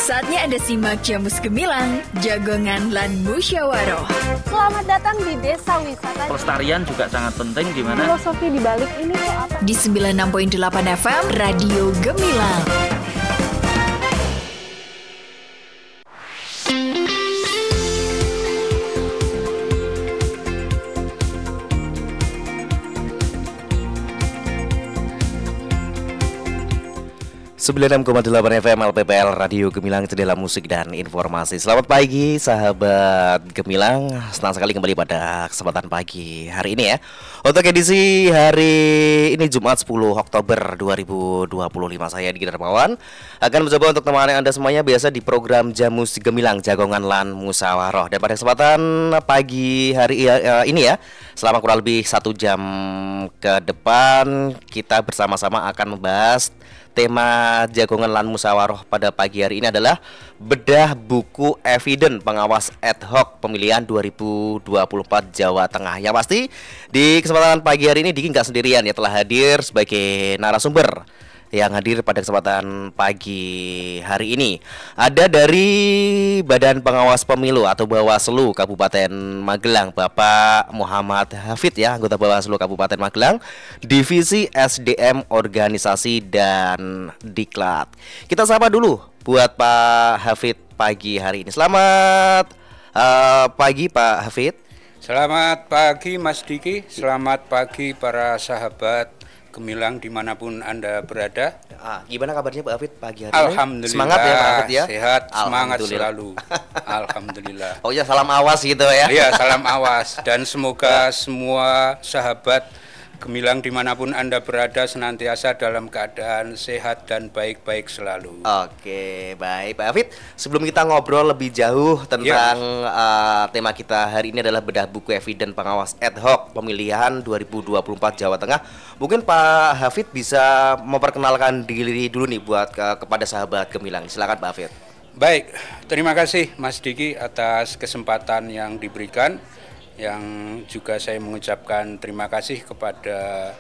Saatnya Anda simak Jamus Gemilang, Jagongan lan Musyawaroh. Selamat datang di Desa Wisata. Pelestarian juga sangat penting, gimana? Filosofi di balik ini tuh apa? Di 96.8 FM, Radio Gemilang. Sembilan 96,8 FM LPPL Radio Gemilang, jendela musik dan informasi. Selamat pagi sahabat Gemilang. Senang sekali kembali pada kesempatan pagi hari ini ya. Untuk edisi hari ini Jumat 10 Oktober 2025, saya Diki Darmawan akan mencoba untuk menemani Anda semuanya biasa di program Jamus Gemilang, Jagongan lan Musyawaroh. Dan pada kesempatan pagi hari ini ya, selama kurang lebih 1 jam ke depan kita bersama-sama akan membahas tema Jagongan lan Musyawaroh pada pagi hari ini adalah bedah buku Eviden Pengawas Ad Hoc Pemilihan 2024 Jawa Tengah. Yang pasti di kesempatan pagi hari ini Diki nggak sendirian ya, telah hadir sebagai narasumber yang hadir pada kesempatan pagi hari ini. Ada dari Badan Pengawas Pemilu atau Bawaslu Kabupaten Magelang, Bapak Muhammad Hafid ya, anggota Bawaslu Kabupaten Magelang, Divisi SDM Organisasi dan Diklat. Kita sapa dulu buat Pak Hafid pagi hari ini. Selamat pagi Pak Hafid. Selamat pagi Mas Diki, selamat pagi para sahabat Gemilang dimanapun Anda berada. Gimana kabarnya Pak Hafid pagi hari Alhamdulillah, ini? Semangat ya Pak Hafid ya? Sehat, semangat selalu. Alhamdulillah. Oh ya, salam awas gitu ya? Iya, salam awas. Dan semoga semua sahabat Gemilang dimanapun Anda berada senantiasa dalam keadaan sehat dan baik-baik selalu. Oke, baik Pak Hafid. Sebelum kita ngobrol lebih jauh tentang tema kita hari ini adalah bedah buku Eviden Pengawas Ad Hoc Pemilihan 2024 Jawa Tengah. Mungkin Pak Hafid bisa memperkenalkan diri dulu nih buat kepada sahabat Gemilang. Silakan Pak Hafid. Baik, terima kasih Mas Diki atas kesempatan yang diberikan. Yang juga saya mengucapkan terima kasih kepada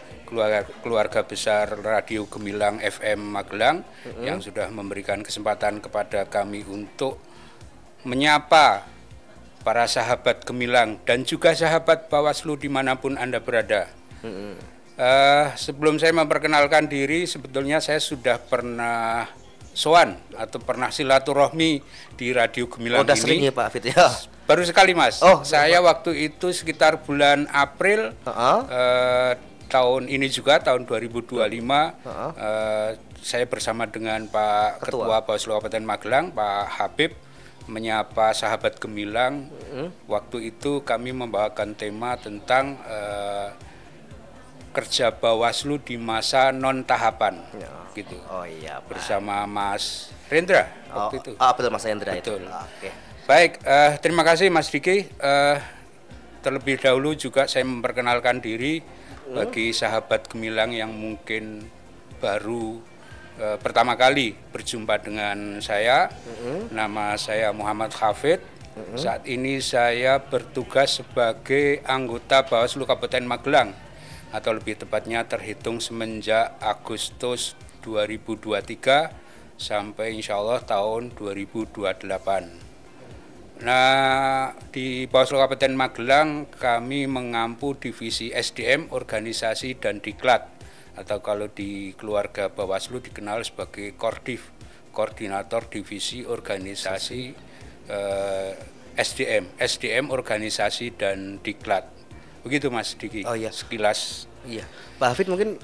keluarga besar Radio Gemilang FM Magelang yang sudah memberikan kesempatan kepada kami untuk menyapa para sahabat Gemilang dan juga sahabat Bawaslu dimanapun Anda berada. Sebelum saya memperkenalkan diri, sebetulnya saya sudah pernah sowan atau pernah silaturahmi di Radio Gemilang ini. Udah sering ya Pak Hafid ya? Baru sekali Mas. Saya waktu itu sekitar bulan April tahun ini juga, tahun 2025 saya bersama dengan Pak Ketua Bawaslu Kabupaten Magelang, Pak Habib, menyapa sahabat Gemilang. Waktu itu kami membawakan tema tentang kerja Bawaslu di masa non tahapan gitu. Oh iya, bersama Mas Rendra waktu itu. Betul Mas Rendra. Betul. Oke. Baik, terima kasih Mas Diki. Terlebih dahulu juga saya memperkenalkan diri bagi sahabat Gemilang yang mungkin baru pertama kali berjumpa dengan saya. Nama saya Muhammad Hafid. Saat ini saya bertugas sebagai anggota Bawaslu Kabupaten Magelang, atau lebih tepatnya terhitung semenjak Agustus 2023 sampai insya Allah tahun 2028. Nah, di Bawaslu Kabupaten Magelang kami mengampu divisi SDM, organisasi dan diklat, atau kalau di keluarga Bawaslu dikenal sebagai Kordif, koordinator divisi organisasi SDM, organisasi dan diklat. Begitu Mas Diki. Oh iya, sekilas. Iya. Pak Hafid mungkin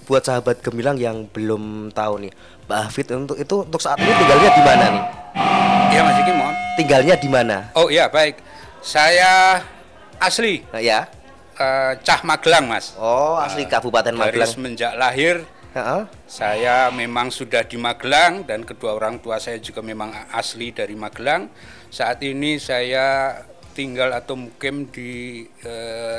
buat sahabat Gemilang yang belum tahu nih, Pak Hafid untuk saat ini tinggalnya di mana nih? Iya Mas Diki, mohon. Tinggalnya di mana? Oh iya, baik. Saya asli ya. Cah Magelang Mas. Oh, asli Kabupaten Magelang. Dari semenjak lahir saya memang sudah di Magelang dan kedua orang tua saya juga memang asli dari Magelang. Saat ini saya tinggal atau mukim di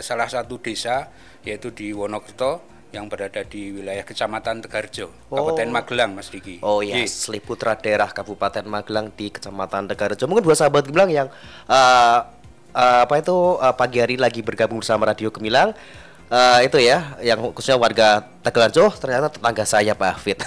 salah satu desa, yaitu di Wonokerto yang berada di wilayah Kecamatan Tegarjo, Kabupaten Magelang, Mas Diki. Oh iya, Seliputra daerah Kabupaten Magelang di Kecamatan Tegarjo. Mungkin buat sahabat Gemilang yang pagi hari lagi bergabung bersama Radio Gemilang, itu ya, yang khususnya warga Tegarjo, ternyata tetangga saya Pak Hafid.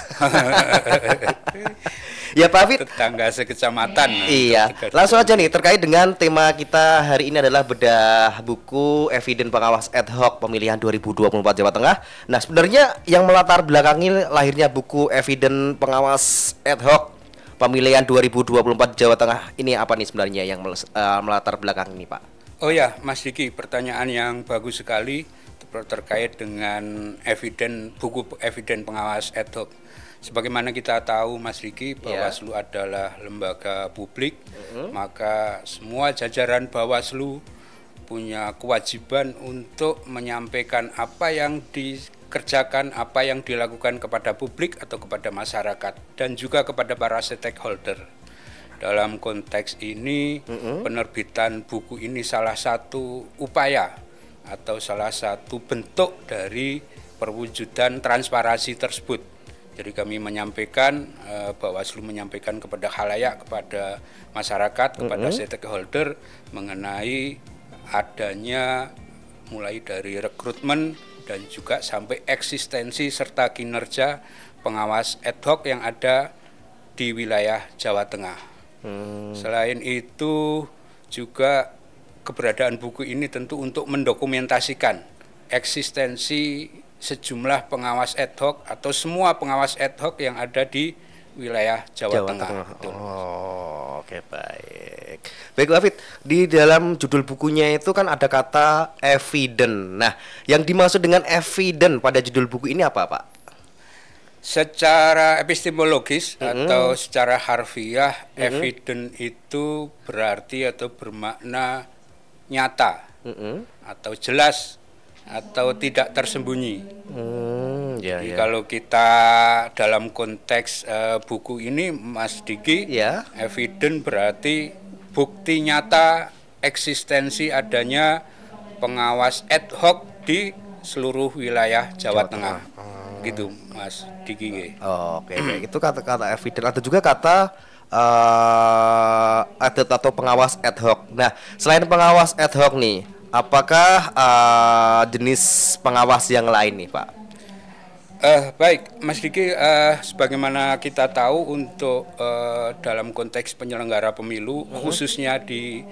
Ya Pak Fit. Tetangga sekecamatan. Iya, langsung aja nih terkait dengan tema kita hari ini adalah bedah buku Eviden Pengawas Ad Hoc Pemilihan 2024 Jawa Tengah. Nah, sebenarnya yang melatar belakangi lahirnya buku Eviden Pengawas Ad Hoc Pemilihan 2024 Jawa Tengah ini apa nih sebenarnya yang melatar belakang ini, Pak? Oh ya, Mas Diki, pertanyaan yang bagus sekali terkait dengan buku Eviden Pengawas Ad Hoc. Sebagaimana kita tahu, Mas Diki, Bawaslu adalah lembaga publik, maka semua jajaran Bawaslu punya kewajiban untuk menyampaikan apa yang dikerjakan, apa yang dilakukan kepada publik atau kepada masyarakat dan juga kepada para stakeholder. Dalam konteks ini, penerbitan buku ini salah satu upaya atau salah satu bentuk dari perwujudan transparansi tersebut. Jadi kami menyampaikan, Bawaslu menyampaikan kepada khalayak, kepada masyarakat, kepada stakeholder mengenai adanya mulai dari rekrutmen dan juga sampai eksistensi serta kinerja pengawas ad hoc yang ada di wilayah Jawa Tengah. Selain itu juga keberadaan buku ini tentu untuk mendokumentasikan eksistensi sejumlah pengawas ad hoc atau semua pengawas ad hoc yang ada di wilayah Jawa Tengah. Oh, oke, baik. Baik, Wafid, di dalam judul bukunya itu kan ada kata eviden. Nah, yang dimaksud dengan eviden pada judul buku ini apa, Pak? Secara epistemologis atau secara harfiah, eviden itu berarti atau bermakna nyata atau jelas atau tidak tersembunyi. Jadi kalau kita dalam konteks buku ini, Mas Diki, eviden berarti bukti nyata eksistensi adanya pengawas ad hoc di seluruh wilayah Jawa Tengah. Gitu, Mas Diki. Oke, baik. Itu kata-kata eviden. Ada juga kata atau pengawas ad hoc. Nah, selain pengawas ad hoc nih, apakah jenis pengawas yang lain nih, Pak? Baik, Mas Diki, sebagaimana kita tahu untuk dalam konteks penyelenggara pemilu, khususnya di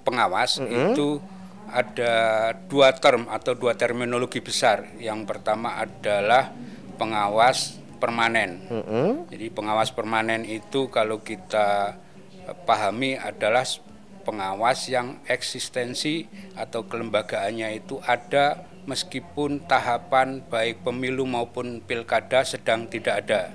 pengawas, itu ada dua term atau dua terminologi besar. Yang pertama adalah pengawas permanen. Jadi pengawas permanen itu kalau kita pahami adalah pengawas yang eksistensi atau kelembagaannya itu ada meskipun tahapan baik pemilu maupun pilkada sedang tidak ada.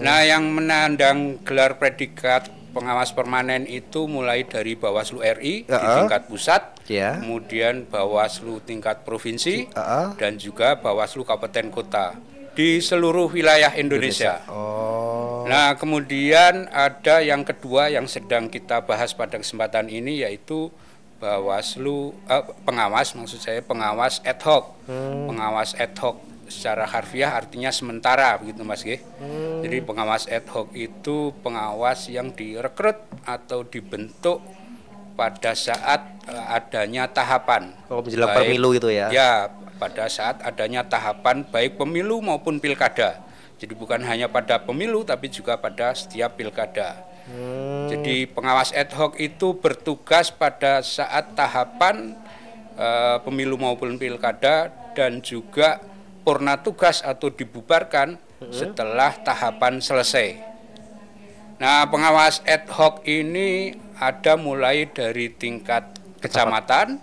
Nah, yang menandang gelar predikat pengawas permanen itu mulai dari Bawaslu RI di tingkat pusat, kemudian Bawaslu tingkat provinsi, dan juga Bawaslu kabupaten kota di seluruh wilayah Indonesia. Nah, kemudian ada yang kedua yang sedang kita bahas pada kesempatan ini, yaitu Bawaslu pengawas ad hoc. Pengawas ad hoc secara harfiah artinya sementara, begitu Mas G. Jadi pengawas ad hoc itu pengawas yang direkrut atau dibentuk pada saat adanya tahapan menjelang pemilu itu ya. Ya, pada saat adanya tahapan baik pemilu maupun pilkada. Jadi bukan hanya pada pemilu tapi juga pada setiap pilkada. Jadi pengawas ad hoc itu bertugas pada saat tahapan pemilu maupun pilkada dan juga purna tugas atau dibubarkan setelah tahapan selesai. Nah, pengawas ad hoc ini ada mulai dari tingkat kecamatan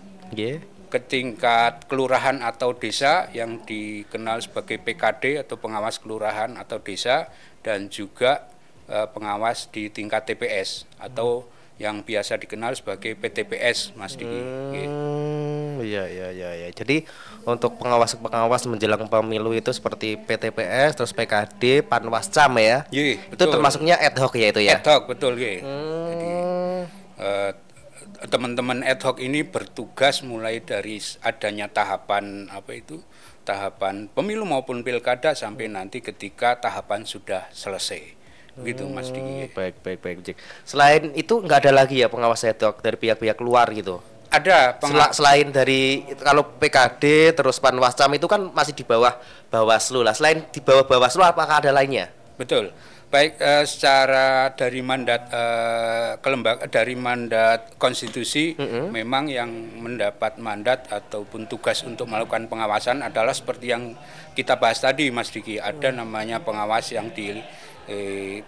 ke tingkat kelurahan atau desa yang dikenal sebagai PKD atau pengawas kelurahan atau desa, dan juga pengawas di tingkat TPS atau yang biasa dikenal sebagai PTPS, Mas Diki. Iya. Jadi untuk pengawas menjelang pemilu itu seperti PTPS, terus PKD, Panwascam ya. Itu termasuknya ad hoc ya itu ya. Ad hoc, betul ya. Jadi teman-teman ad hoc ini bertugas mulai dari adanya tahapan tahapan pemilu maupun pilkada sampai nanti ketika tahapan sudah selesai. Begitu Mas Diki. Baik. Selain itu nggak ada lagi ya pengawas ad hoc dari pihak-pihak luar gitu? Ada. Selain dari kalau PKD terus Panwascam itu kan masih di bawah Bawaslu lah. Selain di bawah Bawaslu apakah ada lainnya? Betul. Baik, secara dari mandat dari mandat konstitusi, memang yang mendapat mandat ataupun tugas untuk melakukan pengawasan adalah seperti yang kita bahas tadi, Mas Diki. Ada namanya pengawas yang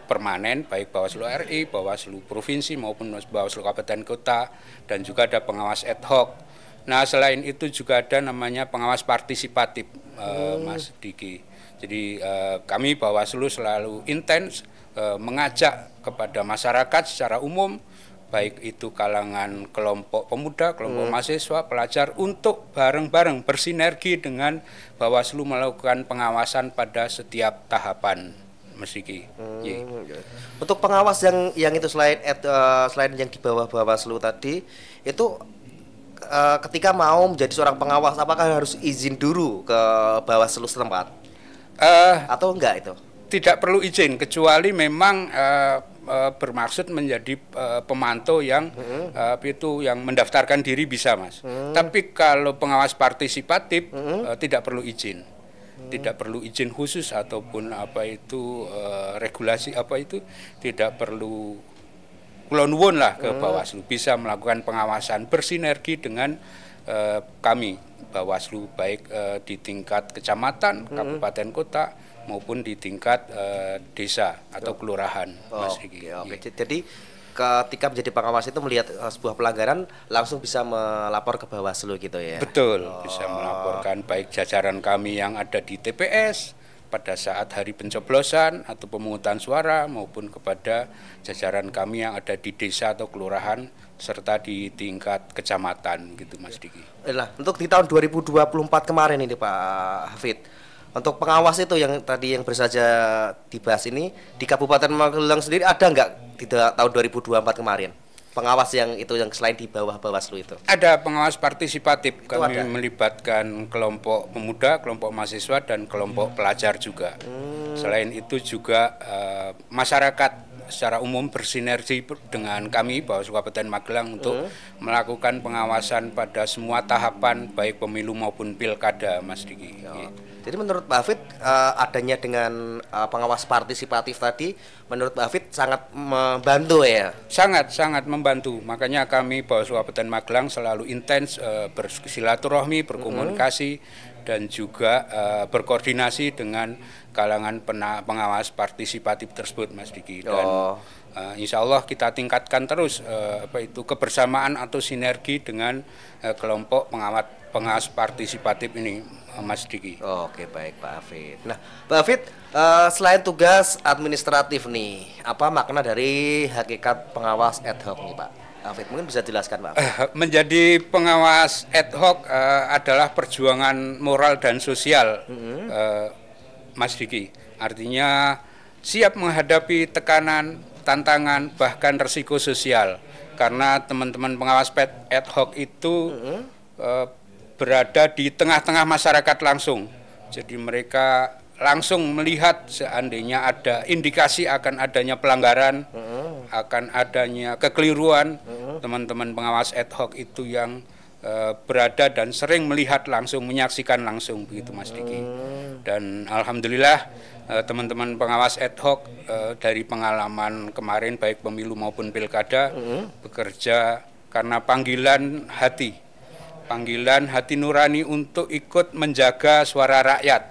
permanen, baik Bawaslu RI, Bawaslu Provinsi maupun Bawaslu Kabupaten Kota, dan juga ada pengawas ad hoc. Nah, selain itu juga ada namanya pengawas partisipatif, Mas Diki. Jadi kami Bawaslu selalu intens mengajak kepada masyarakat secara umum, baik itu kalangan kelompok pemuda, kelompok mahasiswa, pelajar, untuk bareng-bareng bersinergi dengan Bawaslu melakukan pengawasan pada setiap tahapan, Mas Diki. Untuk pengawas yang itu selain yang di bawah Bawaslu tadi itu, ketika mau menjadi seorang pengawas, apakah harus izin dulu ke Bawaslu setempat? Atau enggak itu? Tidak perlu izin, kecuali memang bermaksud menjadi pemantau yang yang mendaftarkan diri bisa, Mas. Tapi kalau pengawas partisipatif tidak perlu izin. Tidak perlu izin khusus ataupun regulasi tidak perlu kulon-won lah ke Bawaslu, bisa melakukan pengawasan bersinergi dengan kami Bawaslu, baik di tingkat kecamatan, kabupaten kota maupun di tingkat desa atau kelurahan, Mas Riki. Oke. Jadi ketika menjadi pengawas itu melihat sebuah pelanggaran langsung bisa melapor ke Bawaslu gitu ya. Betul, bisa melaporkan baik jajaran kami yang ada di TPS pada saat hari pencoblosan atau pemungutan suara, maupun kepada jajaran kami yang ada di desa atau kelurahan serta di tingkat kecamatan gitu, Mas Diki. Nah, untuk di tahun 2024 kemarin ini Pak Hafid, untuk pengawas itu yang tadi yang bersaja dibahas ini di Kabupaten Magelang sendiri ada nggak di tahun 2024 kemarin? Pengawas yang selain di bawah Bawaslu itu? Ada pengawas partisipatif. Kami ada? melibatkan kelompok pemuda, kelompok mahasiswa, dan kelompok pelajar juga. Selain itu juga masyarakat secara umum bersinergi dengan kami Bawaslu Kabupaten Magelang untuk melakukan pengawasan pada semua tahapan baik pemilu maupun pilkada, Mas Diki. Jadi menurut Pak Hafid, adanya dengan pengawas partisipatif tadi, menurut Pak Hafid sangat membantu ya? Sangat membantu. Makanya kami Bawaslu Kabupaten Magelang selalu intens bersilaturahmi, berkomunikasi, dan juga berkoordinasi dengan kalangan pengawas partisipatif tersebut, Mas Diki. Dan insya Allah kita tingkatkan terus kebersamaan atau sinergi dengan kelompok pengawas partisipatif ini, Mas Diki. Oke, baik Pak Hafid. Nah, Pak Hafid, selain tugas administratif nih, apa makna dari hakikat pengawas ad hoc nih Pak Hafid? Mungkin bisa jelaskan Pak. Menjadi pengawas ad hoc adalah perjuangan moral dan sosial, Mas Diki. Artinya siap menghadapi tekanan, tantangan, bahkan resiko sosial. Karena teman-teman pengawas ad hoc itu berada di tengah-tengah masyarakat langsung. Jadi mereka langsung melihat seandainya ada indikasi akan adanya pelanggaran, akan adanya kekeliruan, teman-teman pengawas ad hoc itu yang berada dan sering melihat langsung, menyaksikan langsung, begitu Mas Diki. Dan alhamdulillah teman-teman pengawas ad hoc dari pengalaman kemarin baik pemilu maupun pilkada bekerja karena panggilan hati nurani untuk ikut menjaga suara rakyat,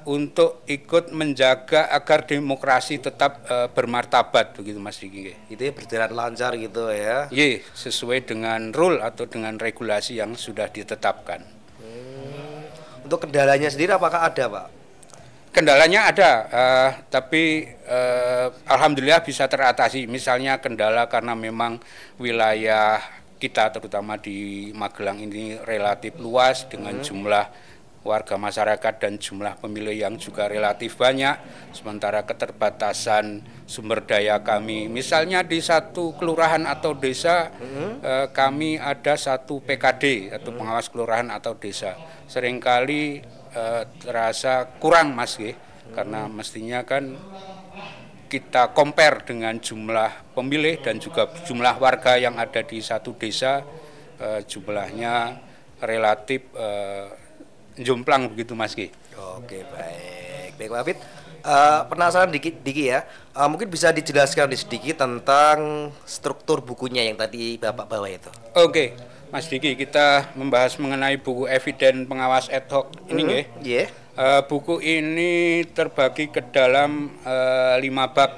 untuk ikut menjaga agar demokrasi tetap bermartabat, begitu Mas Diki. Itu ya, berjalan lancar gitu ya? Iya, sesuai dengan rule atau dengan regulasi yang sudah ditetapkan. Untuk kendalanya sendiri apakah ada Pak? Kendalanya ada, tapi alhamdulillah bisa teratasi. Misalnya kendala karena memang wilayah kita terutama di Magelang ini relatif luas dengan jumlah warga masyarakat dan jumlah pemilih yang juga relatif banyak, sementara keterbatasan sumber daya kami. Misalnya di satu kelurahan atau desa kami ada satu PKD atau pengawas kelurahan atau desa. Seringkali terasa kurang, Mas, karena mestinya kan kita compare dengan jumlah pemilih dan juga jumlah warga yang ada di satu desa, jumlahnya relatif jomplang begitu, Mas. Oke, baik Pak Hafid. Penasaran dikit ya. Mungkin bisa dijelaskan sedikit tentang struktur bukunya yang tadi Bapak bawa itu. Oke, Mas Diki, kita membahas mengenai buku Eviden Pengawas Ad Hoc ini nggih. Iya. Buku ini terbagi ke dalam 5 bab.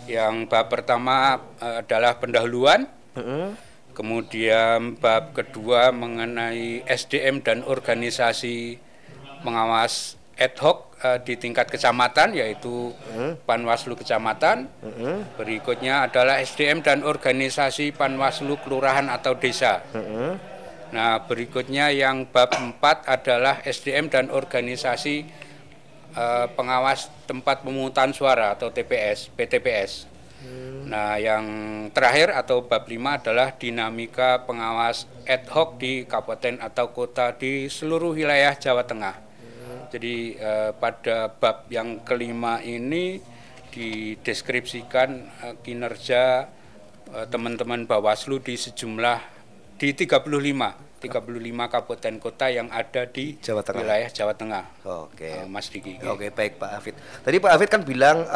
Yang bab pertama adalah pendahuluan. Kemudian bab kedua mengenai SDM dan organisasi pengawas ad hoc di tingkat kecamatan, yaitu Panwaslu kecamatan. Berikutnya adalah SDM dan organisasi Panwaslu kelurahan atau desa. Nah, berikutnya yang bab 4 adalah SDM dan organisasi pengawas tempat pemungutan suara atau TPS, PTPS. Nah, yang terakhir atau bab 5 adalah dinamika pengawas ad hoc di kabupaten atau kota di seluruh wilayah Jawa Tengah. Jadi pada bab yang kelima ini dideskripsikan kinerja teman-teman Bawaslu di 35 kabupaten kota yang ada di Jawa Tengah. Wilayah Jawa Tengah. Oke. Mas Diki. Oke, baik Pak Hafid. Tadi Pak Hafid kan bilang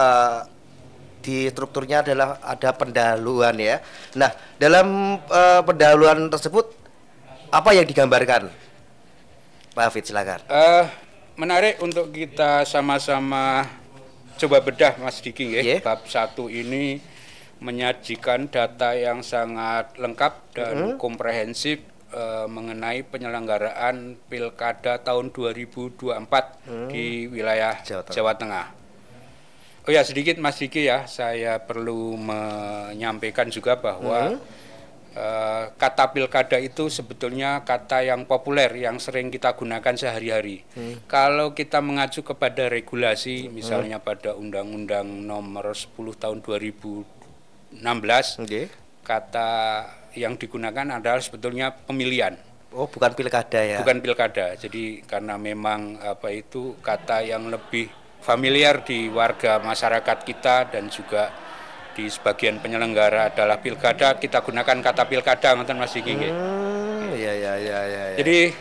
di strukturnya adalah ada pendahuluan ya. Nah, dalam pendahuluan tersebut apa yang digambarkan? Pak Hafid, silakan. Menarik untuk kita sama-sama coba bedah, Mas Diki ya. Bab 1 ini menyajikan data yang sangat lengkap dan komprehensif mengenai penyelenggaraan Pilkada tahun 2024 di wilayah Jawa Tengah. Oh ya, sedikit Mas Diki ya, saya perlu menyampaikan juga bahwa kata pilkada itu sebetulnya kata yang populer, yang sering kita gunakan sehari-hari. Kalau kita mengacu kepada regulasi, misalnya pada Undang-Undang Nomor 10 Tahun 2016, kata yang digunakan adalah sebetulnya pemilihan. Oh, bukan pilkada ya? Bukan pilkada. Jadi karena memang itu kata yang lebih familiar di warga masyarakat kita dan juga di sebagian penyelenggara adalah pilkada, kita gunakan kata pilkada, ngoten Mas Diki. Iya. Jadi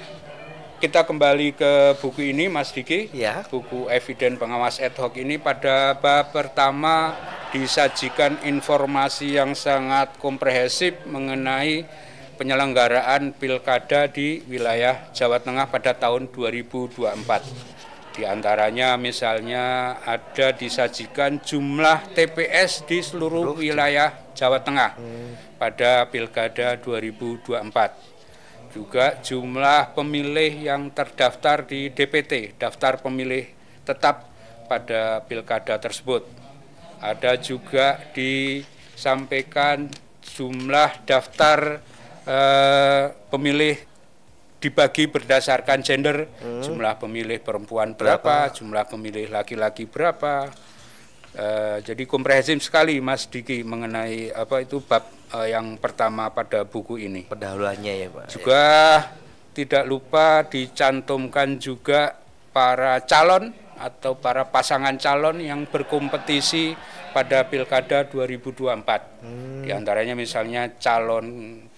kita kembali ke buku ini Mas Diki. Ya. Buku Eviden Pengawas Ad Hoc ini pada bab pertama disajikan informasi yang sangat komprehensif mengenai penyelenggaraan pilkada di wilayah Jawa Tengah pada tahun 2024. Di antaranya misalnya ada disajikan jumlah TPS di seluruh wilayah Jawa Tengah pada Pilkada 2024. Juga jumlah pemilih yang terdaftar di DPT, daftar pemilih tetap pada pilkada tersebut. Ada juga disampaikan jumlah daftar pemilih dibagi berdasarkan gender, jumlah pemilih perempuan berapa, jumlah pemilih laki-laki berapa. Jadi komprehensif sekali Mas Diki mengenai itu bab yang pertama pada buku ini. Pendahuluannya ya Pak. Juga tidak lupa dicantumkan juga para calon atau para pasangan calon yang berkompetisi pada Pilkada 2024. Di antaranya misalnya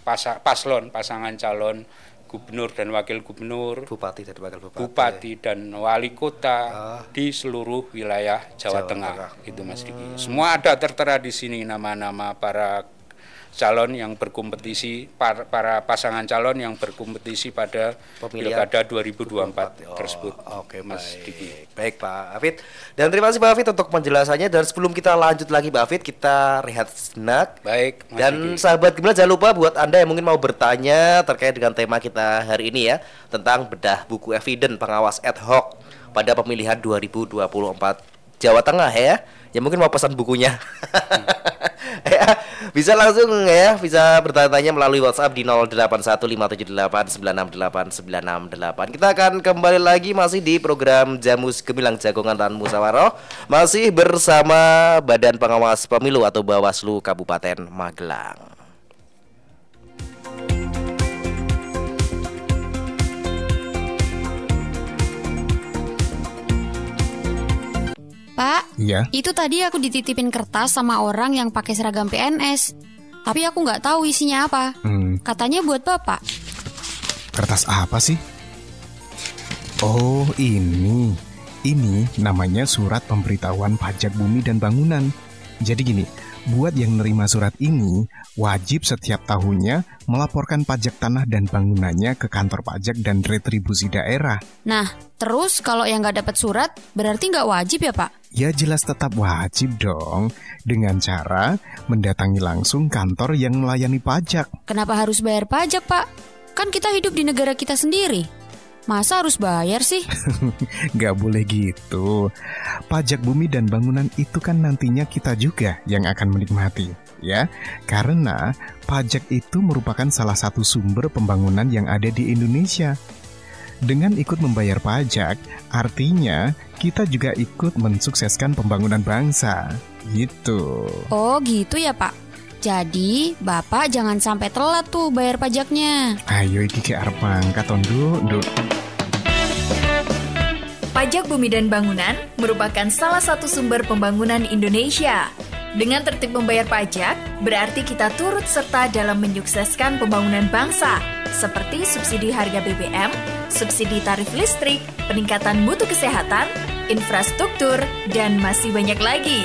pasangan calon gubernur dan wakil gubernur, bupati dan wakil bupati dan wali kota di seluruh wilayah Jawa Tengah. Itu Mas Diki. Semua ada tertera di sini nama-nama para calon yang berkompetisi, para pasangan calon yang berkompetisi pada Pilkada 2024 tersebut. Oke, Mas Diki. Baik Pak Hafid. Dan terima kasih Pak Hafid untuk penjelasannya. Dan sebelum kita lanjut lagi Pak Hafid, kita rehat sejenak. Baik, Mas Dan Diki. sahabat Gemilang, jangan lupa buat Anda yang mungkin mau bertanya terkait dengan tema kita hari ini ya, tentang bedah buku Eviden Pengawas Ad Hoc pada pemilihan 2024 Jawa Tengah ya. Ya mungkin mau pesan bukunya. Ya, bisa langsung ya, bisa bertanya-tanya melalui WhatsApp di 081578968968. Kita akan kembali lagi masih di program Jamus Gemilang Jagongan dan Musyawarah, masih bersama Badan Pengawas Pemilu atau Bawaslu Kabupaten Magelang. Pak, ya. Itu tadi aku dititipin kertas sama orang yang pakai seragam PNS. Tapi aku nggak tahu isinya apa. Katanya buat Bapak. Kertas apa sih? Oh, ini. Ini namanya surat pemberitahuan pajak bumi dan bangunan. Jadi gini, buat yang nerima surat ini, wajib setiap tahunnya melaporkan pajak tanah dan bangunannya ke kantor pajak dan retribusi daerah. Nah, terus kalau yang nggak dapat surat, berarti nggak wajib ya Pak? Ya jelas tetap wajib dong, dengan cara mendatangi langsung kantor yang melayani pajak. Kenapa harus bayar pajak Pak? Kan kita hidup di negara kita sendiri. Masa harus bayar sih? Gak boleh gitu. Pajak bumi dan bangunan itu kan nantinya kita juga yang akan menikmati, ya. Karena pajak itu merupakan salah satu sumber pembangunan yang ada di Indonesia. Dengan ikut membayar pajak, artinya kita juga ikut mensukseskan pembangunan bangsa. Gitu. Oh gitu ya Pak. Jadi Bapak jangan sampai telat tuh bayar pajaknya. Ayo iki ke arep mangkat Nduk. Pajak bumi dan bangunan merupakan salah satu sumber pembangunan Indonesia. Dengan tertib membayar pajak, berarti kita turut serta dalam menyukseskan pembangunan bangsa, seperti subsidi harga BBM, subsidi tarif listrik, peningkatan mutu kesehatan, infrastruktur, dan masih banyak lagi.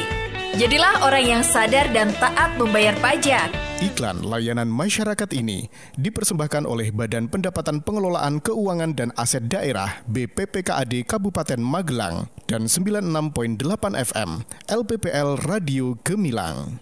Jadilah orang yang sadar dan taat membayar pajak. Iklan layanan masyarakat ini dipersembahkan oleh Badan Pendapatan Pengelolaan Keuangan dan Aset Daerah BPPKAD Kabupaten Magelang dan 96.8 FM LPPL Radio Gemilang.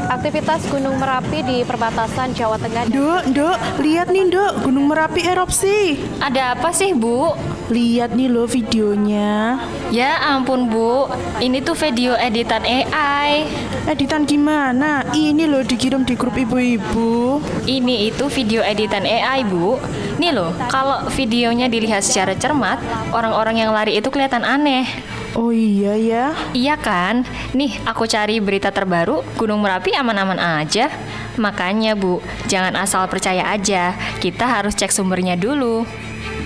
Aktivitas Gunung Merapi di perbatasan Jawa Tengah. Dok, lihat nih Dok, Gunung Merapi erupsi. Ada apa sih Bu? Lihat nih loh videonya. Ya ampun Bu, ini tuh video editan AI. Editan gimana? Ini loh dikirim di grup ibu-ibu. Ini itu video editan AI Bu. Nih loh, kalau videonya dilihat secara cermat, orang-orang yang lari itu kelihatan aneh. Oh iya ya? Iya kan? Nih aku cari berita terbaru, Gunung Merapi aman-aman aja. Makanya Bu, jangan asal percaya aja. Kita harus cek sumbernya dulu.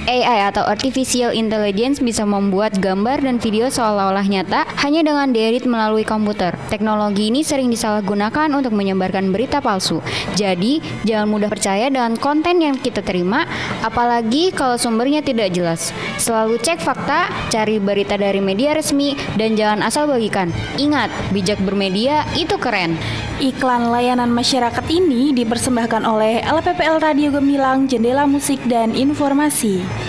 AI atau Artificial Intelligence bisa membuat gambar dan video seolah-olah nyata hanya dengan diedit melalui komputer. Teknologi ini sering disalahgunakan untuk menyebarkan berita palsu. Jadi, jangan mudah percaya dengan konten yang kita terima, apalagi kalau sumbernya tidak jelas. Selalu cek fakta, cari berita dari media resmi, dan jangan asal bagikan. Ingat, bijak bermedia itu keren. Iklan layanan masyarakat ini dipersembahkan oleh LPPL Radio Gemilang, Jendela Musik dan Informasi.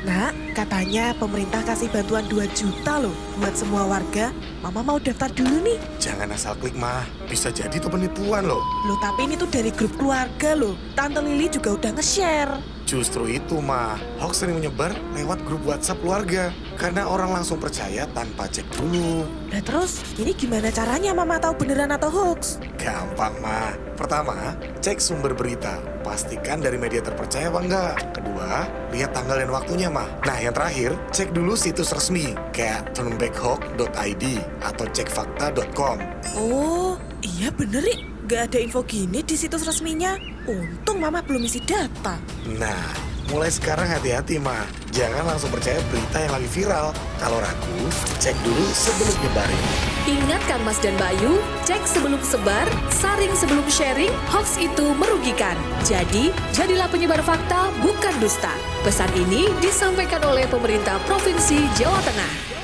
Nak, katanya pemerintah kasih bantuan 2 juta loh buat semua warga. Mama mau daftar dulu nih. Jangan asal klik mah, bisa jadi itu penipuan loh. Loh tapi ini tuh dari grup keluarga loh. Tante Lili juga udah nge-share. Justru itu mah, hoax sering menyebar lewat grup WhatsApp keluarga. Karena orang langsung percaya tanpa cek dulu. Nah terus, ini gimana caranya Mama tahu beneran atau hoax? Gampang mah. Pertama, cek sumber berita. Pastikan dari media terpercaya apa enggak. Kedua, lihat tanggal dan waktunya mah. Nah yang terakhir, cek dulu situs resmi kayak turnbackhawk.id atau cekfakta.com. Oh, iya bener nih. Gak ada info gini di situs resminya. Untung Mama belum isi data. Nah, mulai sekarang hati-hati mah. Jangan langsung percaya berita yang lagi viral. Kalau ragu, cek dulu sebelum nyebarin. Ingatkan Mas dan Bayu, cek sebelum sebar, saring sebelum sharing, hoax itu merugikan. Jadi, jadilah penyebar fakta, bukan dusta. Pesan ini disampaikan oleh pemerintah Provinsi Jawa Tengah.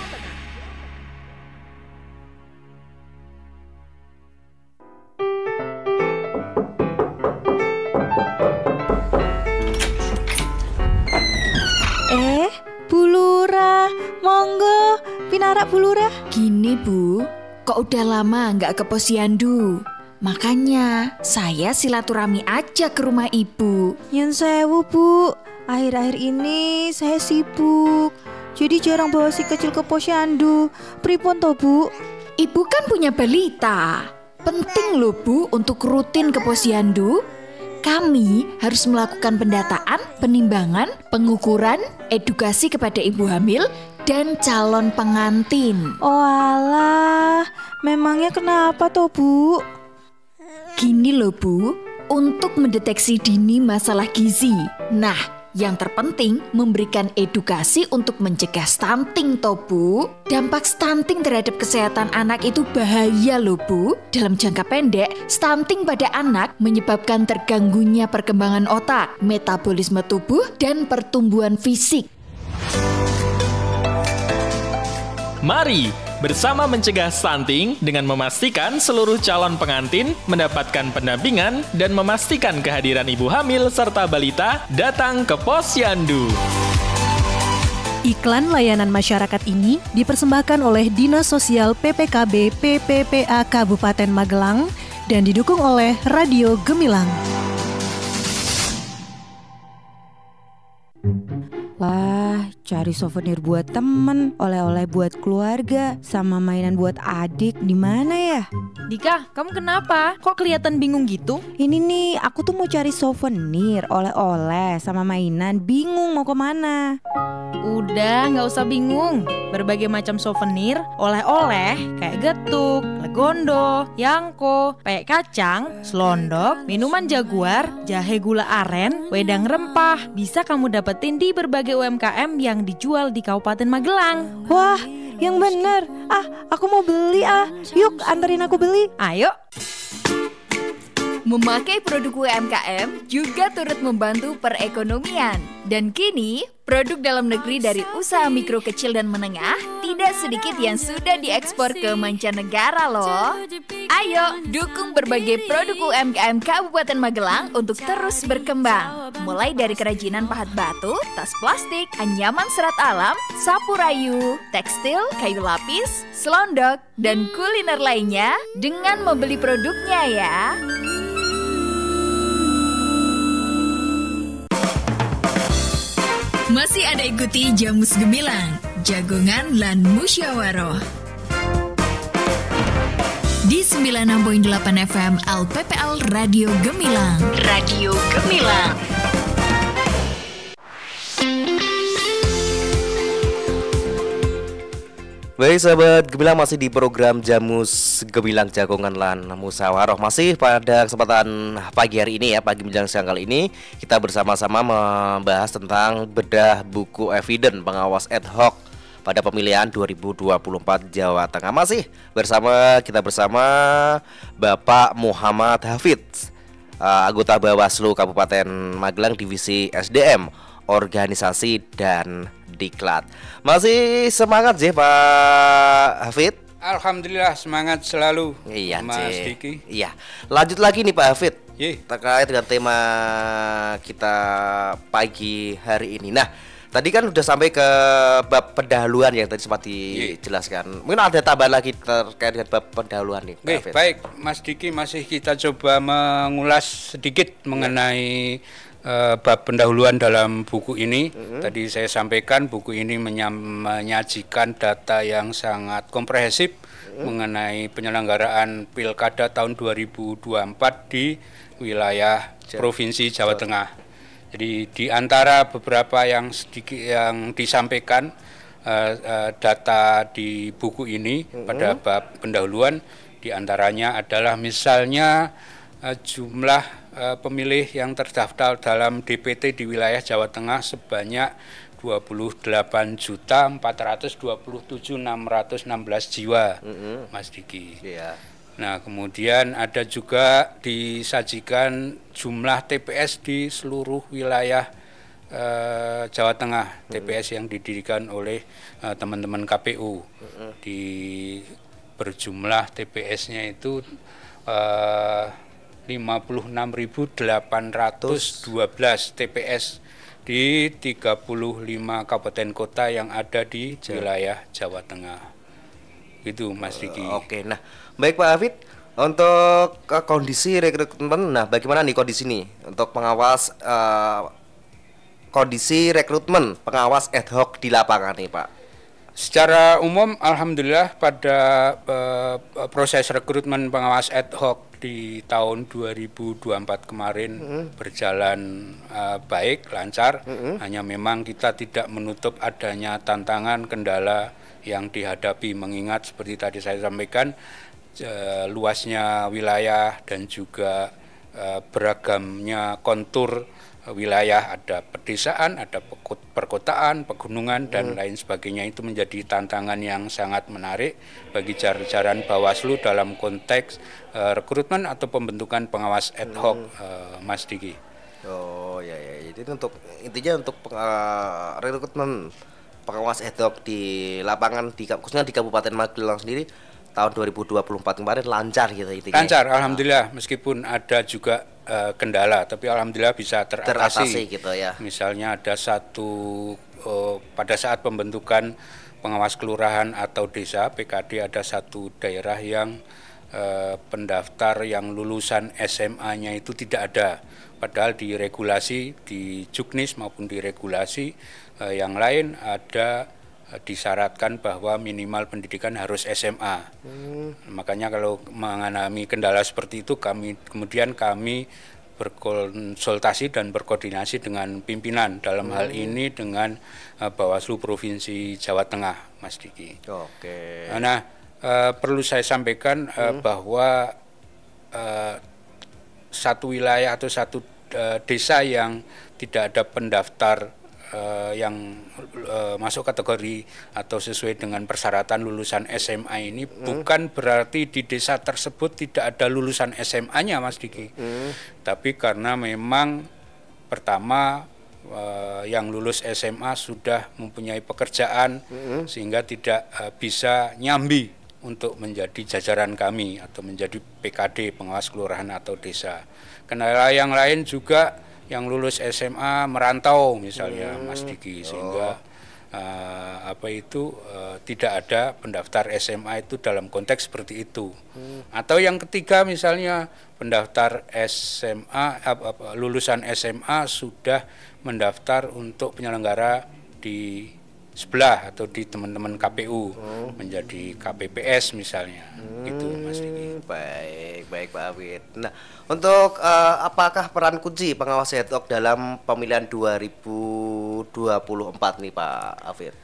Monggo, pinarak Bu Lurah. Gini Bu, kok udah lama nggak ke posyandu? Makanya saya silaturahmi aja ke rumah Ibu. Yen sewu Bu, akhir-akhir ini saya sibuk. Jadi jarang bawa si kecil ke posyandu. Pripun toh Bu? Ibu kan punya balita. Penting loh Bu untuk rutin ke posyandu. Kami harus melakukan pendataan, penimbangan, pengukuran, edukasi kepada ibu hamil, dan calon pengantin. Oh alah, memangnya kenapa toh Bu? Gini loh Bu, untuk mendeteksi dini masalah gizi. Nah, Yang terpenting memberikan edukasi untuk mencegah stunting toh Bu. Dampak stunting terhadap kesehatan anak itu bahaya loh Bu. Dalam jangka pendek, stunting pada anak menyebabkan terganggunya perkembangan otak, metabolisme tubuh, dan pertumbuhan fisik. Mari bersama mencegah stunting dengan memastikan seluruh calon pengantin mendapatkan pendampingan dan memastikan kehadiran ibu hamil serta balita datang ke Posyandu. Iklan layanan masyarakat ini dipersembahkan oleh Dinas Sosial PPKB PPPA Kabupaten Magelang dan didukung oleh Radio Gemilang. Wah, cari souvenir buat temen, oleh-oleh buat keluarga, sama mainan buat adik, di mana ya? Dika, kamu kenapa? Kok kelihatan bingung gitu? Ini nih, aku tuh mau cari souvenir, oleh-oleh, sama mainan, bingung mau kemana. Udah, gak usah bingung. Berbagai macam souvenir, oleh-oleh, kayak getuk, legondo, yangko, peyek kacang, selondok, minuman jaguar, jahe gula aren, wedang rempah, bisa kamu dapetin di berbagai UMKM yang dijual di Kabupaten Magelang. Wah, yang bener. Aku mau beli Yuk, anterin aku beli. Ayo. Memakai produk UMKM juga turut membantu perekonomian. Dan kini, produk dalam negeri dari usaha mikro kecil dan menengah tidak sedikit yang sudah diekspor ke mancanegara loh. Ayo, dukung berbagai produk UMKM Kabupaten Magelang untuk terus berkembang. Mulai dari kerajinan pahat batu, tas plastik, anyaman serat alam, sapu rayu, tekstil, kayu lapis, selondok, dan kuliner lainnya dengan membeli produknya ya. Masih ada ikuti Jamus Gemilang, Jagongan lan Musyawaroh. Di 96.8 FM LPPL Radio Gemilang. Radio Gemilang. Baik sahabat Gemilang, masih di program Jamus Gemilang Jagongan lan Musyawaroh. Masih pada kesempatan pagi hari ini ya, pagi menjelang siang kali ini kita bersama-sama membahas tentang bedah buku eviden pengawas ad hoc pada pemilihan 2024 Jawa Tengah. Masih kita bersama Bapak Muhammad Hafid, anggota Bawaslu Kabupaten Magelang Divisi SDM, Organisasi dan Diklat. Masih semangat sih Pak Hafid? Alhamdulillah semangat selalu. Iya, Mas Diki. Iya. Lanjut lagi nih Pak Hafid. Terkait dengan tema kita pagi hari ini. Nah, tadi kan udah sampai ke bab pendahuluan yang tadi sempat dijelaskan. Mungkin ada tambahan lagi terkait dengan bab pendahuluan nih Pak Hafid. Baik, Mas Diki, masih kita coba mengulas sedikit mengenai bab pendahuluan dalam buku ini. Tadi saya sampaikan buku ini menyajikan data yang sangat komprehensif mengenai penyelenggaraan Pilkada tahun 2024 di wilayah Provinsi Jawa Tengah. Jadi di antara beberapa yang disampaikan data di buku ini pada bab pendahuluan, di antaranya adalah misalnya jumlah pemilih yang terdaftar dalam DPT di wilayah Jawa Tengah sebanyak 28.427.616 jiwa, Mas Diki. Nah, kemudian ada juga disajikan jumlah TPS di seluruh wilayah Jawa Tengah, TPS yang didirikan oleh teman-teman KPU. Di berjumlah TPS-nya itu 56.812 TPS di 35 kabupaten kota yang ada di wilayah Jawa Tengah. Itu Mas Diki. Oke, nah baik Pak Hafid, untuk kondisi rekrutmen, nah bagaimana nih kondisi ini untuk pengawas kondisi rekrutmen pengawas ad hoc di lapangan nih Pak? Secara umum alhamdulillah pada proses rekrutmen pengawas ad hoc di tahun 2024 kemarin berjalan baik, lancar. Hanya memang kita tidak menutup adanya tantangan, kendala yang dihadapi, mengingat seperti tadi saya sampaikan luasnya wilayah dan juga beragamnya kontur wilayah, ada pedesaan, ada perkotaan, pegunungan, dan lain sebagainya. Itu menjadi tantangan yang sangat menarik bagi jajaran Bawaslu dalam konteks rekrutmen atau pembentukan pengawas ad hoc, Mas Diki. Oh ya, jadi intinya untuk rekrutmen pengawas ad hoc di lapangan, khususnya di Kabupaten Magelang sendiri tahun 2024 kemarin lancar gitu intinya. Lancar, alhamdulillah, meskipun ada juga kendala, tapi alhamdulillah bisa teratasi gitu ya. Misalnya ada pada saat pembentukan pengawas kelurahan atau desa PKD, ada satu daerah yang pendaftar yang lulusan SMA-nya itu tidak ada, padahal di regulasi di Juknis maupun di regulasi yang lain ada disyaratkan bahwa minimal pendidikan harus SMA. Makanya kalau mengalami kendala seperti itu, kami berkonsultasi dan berkoordinasi dengan pimpinan, dalam hal ini dengan Bawaslu Provinsi Jawa Tengah, Mas Diki. Oke. Nah, perlu saya sampaikan bahwa satu wilayah atau satu desa yang tidak ada pendaftar yang masuk kategori atau sesuai dengan persyaratan lulusan SMA ini, bukan berarti di desa tersebut tidak ada lulusan SMA-nya, Mas Diki. Tapi karena memang pertama yang lulus SMA sudah mempunyai pekerjaan, sehingga tidak bisa nyambi untuk menjadi jajaran kami atau menjadi PKD, pengawas kelurahan atau desa. Kendala yang lain juga yang lulus SMA merantau misalnya, Mas Diki, sehingga tidak ada pendaftar SMA itu dalam konteks seperti itu. Atau yang ketiga misalnya pendaftar SMA, lulusan SMA sudah mendaftar untuk penyelenggara di sebelah atau di teman-teman KPU, menjadi KPPS misalnya, gitu, Mas Diki. Baik Pak Hafid. Nah, untuk apakah peran kunci pengawas ad hoc dalam pemilihan 2024 nih Pak Hafid?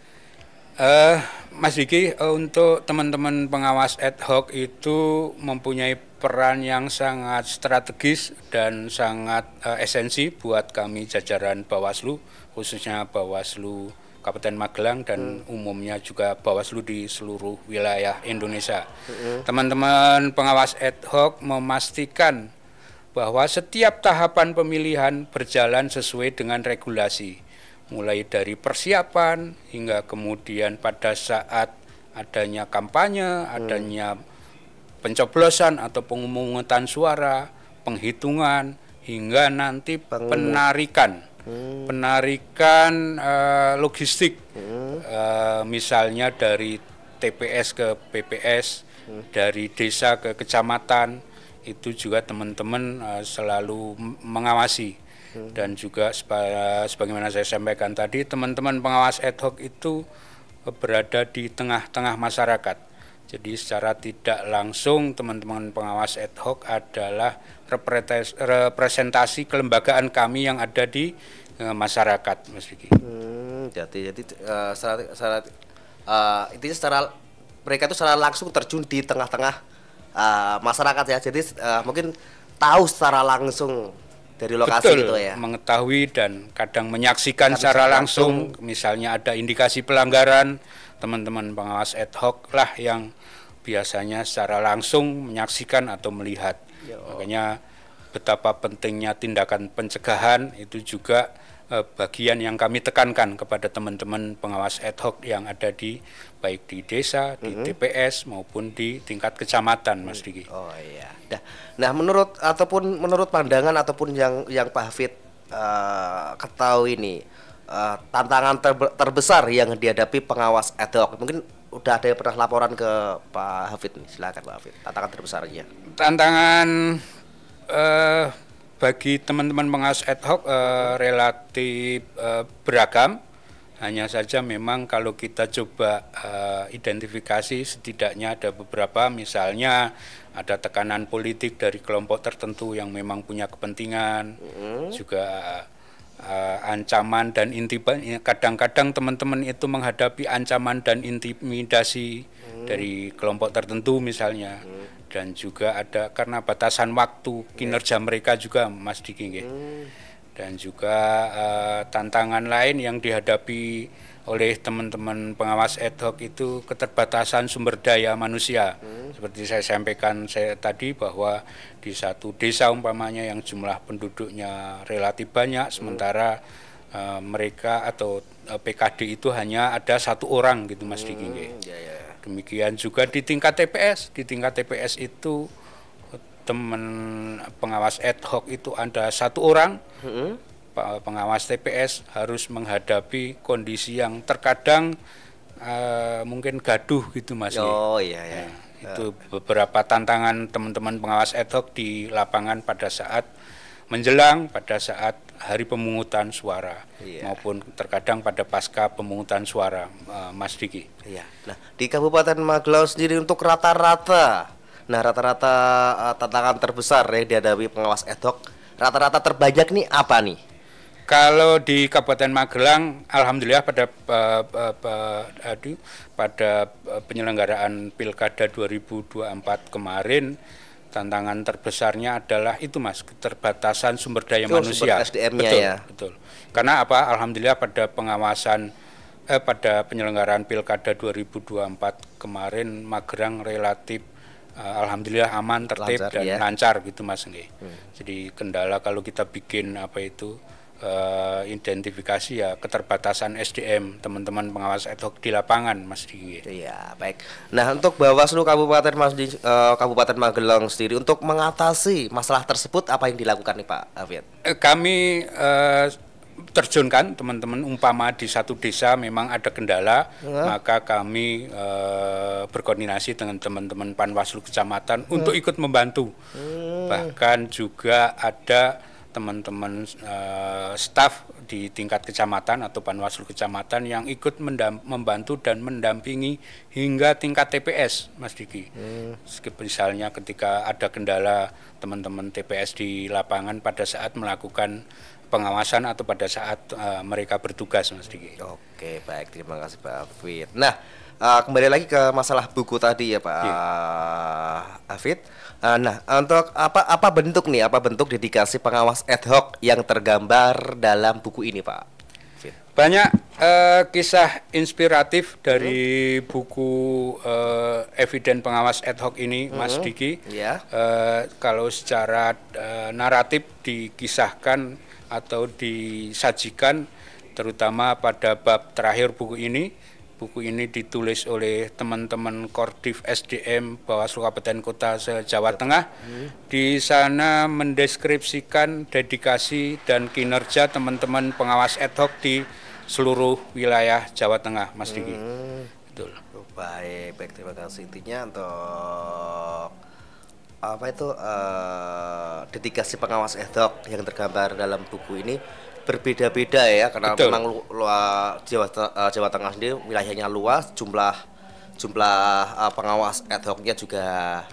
Mas Diki, untuk teman-teman pengawas ad hoc itu mempunyai peran yang sangat strategis dan sangat esensi buat kami jajaran Bawaslu, khususnya Bawaslu Kabupaten Magelang dan umumnya juga Bawaslu di seluruh wilayah Indonesia. Teman-teman pengawas ad hoc memastikan bahwa setiap tahapan pemilihan berjalan sesuai dengan regulasi, mulai dari persiapan hingga kemudian pada saat adanya kampanye, adanya pencoblosan atau pemungutan suara, penghitungan, hingga nanti penarikan logistik, misalnya dari TPS ke PPS, dari desa ke kecamatan, itu juga teman-teman selalu mengawasi. Dan juga sebagaimana saya sampaikan tadi, teman-teman pengawas ad hoc itu berada di tengah-tengah masyarakat. Jadi secara tidak langsung teman-teman pengawas ad hoc adalah representasi kelembagaan kami yang ada di masyarakat, Mas Diki. Jadi intinya mereka itu secara langsung terjun di tengah-tengah masyarakat ya. Jadi mungkin tahu secara langsung dari lokasi. Betul, gitu ya. Mengetahui dan kadang menyaksikan secara langsung. Misalnya ada indikasi pelanggaran, teman-teman pengawas ad hoc lah yang biasanya secara langsung menyaksikan atau melihat. Makanya betapa pentingnya tindakan pencegahan itu juga bagian yang kami tekankan kepada teman-teman pengawas ad hoc yang ada di baik di desa, di TPS maupun di tingkat kecamatan, Mas Diki. Oh iya. Nah, menurut pandangan ataupun yang Pak Hafid ketahui nih, tantangan terbesar yang dihadapi pengawas ad hoc, mungkin udah ada yang pernah laporan ke Pak Hafid nih, silakan Pak Hafid, tantangan terbesarnya. Tantangan bagi teman-teman pengawas ad hoc relatif beragam. Hanya saja memang kalau kita coba identifikasi, setidaknya ada beberapa, misalnya ada tekanan politik dari kelompok tertentu yang memang punya kepentingan, juga ancaman dan intimidasi. Kadang-kadang teman-teman itu menghadapi ancaman dan intimidasi dari kelompok tertentu misalnya. Dan juga ada karena batasan waktu kinerja mereka juga, Mas Diki. Dan juga tantangan lain yang dihadapi oleh teman-teman pengawas ad hoc itu keterbatasan sumber daya manusia. Seperti saya sampaikan tadi bahwa di satu desa umpamanya yang jumlah penduduknya relatif banyak, sementara mereka atau PKD itu hanya ada 1 orang gitu Mas Diki. Demikian juga di tingkat TPS. Di tingkat TPS itu teman pengawas ad hoc itu ada 1 orang. Pengawas TPS harus menghadapi kondisi yang terkadang mungkin gaduh gitu Mas. Itu beberapa tantangan teman-teman pengawas ad hoc di lapangan pada saat menjelang pada saat hari pemungutan suara maupun terkadang pada pasca pemungutan suara, Mas Diki. Nah, di Kabupaten Magelang sendiri untuk rata-rata tantangan terbesar yang dihadapi pengawas ad hoc, rata-rata terbanyak nih apa nih? Kalau di Kabupaten Magelang, alhamdulillah pada penyelenggaraan Pilkada 2024 kemarin, tantangan terbesarnya adalah itu Mas, keterbatasan sumber daya manusia. Sumber SDM-nya betul. Karena apa? Alhamdulillah pada pengawasan pada penyelenggaraan Pilkada 2024 kemarin Magelang relatif alhamdulillah aman, tertib dan lancar gitu Mas. Jadi kendala kalau kita bikin identifikasi ya keterbatasan SDM teman-teman pengawas ad hoc di lapangan Mas Diki. Baik. Nah, untuk Bawaslu Kabupaten Magelang sendiri untuk mengatasi masalah tersebut apa yang dilakukan nih Pak Hafid? Kami terjunkan teman-teman umpama di satu desa memang ada kendala, maka kami berkoordinasi dengan teman-teman Panwaslu kecamatan untuk ikut membantu. Bahkan juga ada teman-teman staf di tingkat kecamatan atau Panwaslu kecamatan yang ikut membantu dan mendampingi hingga tingkat TPS, Mas Diki. Misalnya ketika ada kendala teman-teman TPS di lapangan pada saat melakukan pengawasan atau pada saat mereka bertugas, Mas Diki. Oke, baik, terima kasih Pak Hafid. Nah, kembali lagi ke masalah buku tadi ya Pak Hafid. Nah, untuk apa bentuk dedikasi pengawas ad hoc yang tergambar dalam buku ini, Pak? Banyak kisah inspiratif dari buku Eviden Pengawas Ad Hoc ini, Mas Diki. Kalau secara naratif dikisahkan atau disajikan, terutama pada bab terakhir buku ini. Buku ini ditulis oleh teman-teman Kordiv SDM Bawaslu Kabupaten Kota se-Jawa Tengah. Di sana mendeskripsikan dedikasi dan kinerja teman-teman pengawas ad hoc di seluruh wilayah Jawa Tengah, Mas Diki. Betul. Baik, terima kasih. Intinya untuk dedikasi pengawas ad hoc yang tergambar dalam buku ini berbeda-beda ya, karena memang Jawa Tengah sendiri wilayahnya luas, jumlah pengawas ad hocnya juga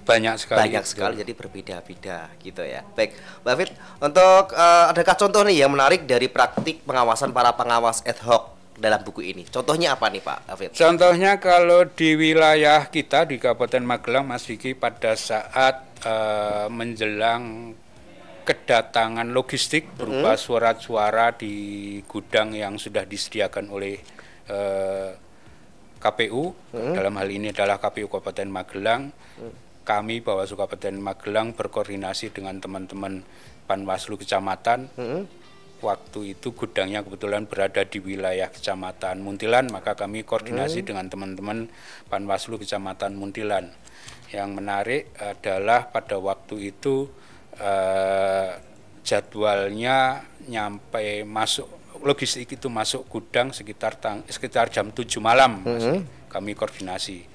banyak sekali, jadi berbeda-beda gitu ya. Baik, Mbak Hafid, untuk adakah contoh nih yang menarik dari praktik pengawasan para pengawas ad hoc dalam buku ini? Contohnya apa nih Pak Hafid? Contohnya kalau di wilayah kita di Kabupaten Magelang, Mas Diki, pada saat menjelang kedatangan logistik berupa surat-suara di gudang yang sudah disediakan oleh KPU, dalam hal ini adalah KPU Kabupaten Magelang. Kami Bawaslu Kabupaten Magelang berkoordinasi dengan teman-teman Panwaslu Kecamatan. Waktu itu gudangnya kebetulan berada di wilayah Kecamatan Muntilan, maka kami koordinasi dengan teman-teman Panwaslu Kecamatan Muntilan. Yang menarik adalah pada waktu itu jadwalnya nyampe masuk logistik itu masuk gudang sekitar jam 7 malam. Kami koordinasi.